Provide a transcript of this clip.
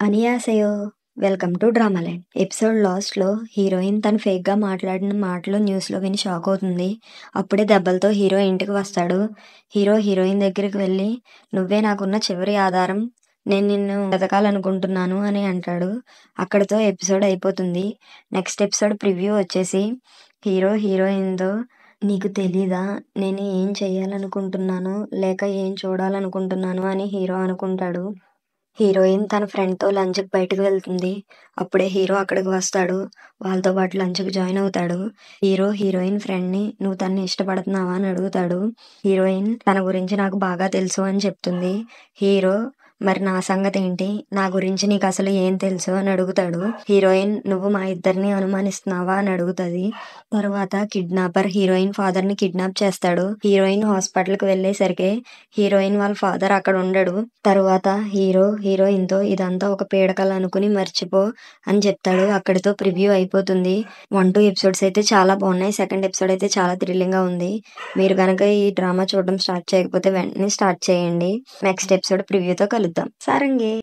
అనియాసయో welcome to డ్రామాలైన్. Episode లాస్ట్లో heroine తను ఫేక్గా మాట్లాడిన మాటలు న్యూస్లో విని షాక్ అవుతుంది. అప్పుడే దెబ్బలతో హీరో ఇంటికి వస్తాడు. హీరోయిన్ దగ్గరికి వెళ్ళి నువ్వే నాకున్న చివరి ఆధారం, నేను నిన్ను బ్రతకాలనుకుంటున్నాను అని అంటాడు. అక్కడితో ఎపిసోడ్ అయిపోతుంది. నెక్స్ట్ ఎపిసోడ్ ప్రివ్యూ వచ్చేసి హీరోయిన్తో నీకు తెలీదా నేను ఏం చెయ్యాలనుకుంటున్నాను లేక ఏం చూడాలనుకుంటున్నాను అని హీరో అనుకుంటాడు. హీరోయిన్ తన ఫ్రెండ్తో లంచ్కి బయటకు వెళ్తుంది. అప్పుడే హీరో అక్కడికి వస్తాడు. వాళ్ళతో పాటు లంచ్కి జాయిన్ అవుతాడు. హీరోయిన్ ఫ్రెండ్ని నువ్వు తన్ని ఇష్టపడుతున్నావా అని అడుగుతాడు. హీరోయిన్ తన గురించి నాకు బాగా తెలుసు అని చెప్తుంది. హీరో మరి నా సంగతి ఏంటి, నా గురించి నీకు అసలు ఏం తెలుసు అని అడుగుతాడు. హీరోయిన్ నువ్వు మా ఇద్దరిని అనుమానిస్తున్నావా అని అడుగుతుంది. తర్వాత కిడ్నాపర్ హీరోయిన్ ఫాదర్ ని కిడ్నాప్ చేస్తాడు. హీరోయిన్ హాస్పిటల్ కి వెళ్ళేసరికి హీరోయిన్ వాళ్ళ ఫాదర్ అక్కడ ఉండడు. తర్వాత హీరోయిన్ తో ఇదంతా ఒక పీడకల అనుకుని మర్చిపో అని చెప్తాడు. అక్కడితో ప్రివ్యూ అయిపోతుంది. 1-2 ఎపిసోడ్స్ అయితే చాలా బాగున్నాయి. సెకండ్ ఎపిసోడ్ అయితే చాలా థ్రిల్లింగ్ గా ఉంది. మీరు కనుక ఈ డ్రామా చూడడం స్టార్ట్ చేయకపోతే వెంటనే స్టార్ట్ చేయండి. నెక్స్ట్ ఎపిసోడ్ ప్రివ్యూతో కలుద్దాం. సారంగే.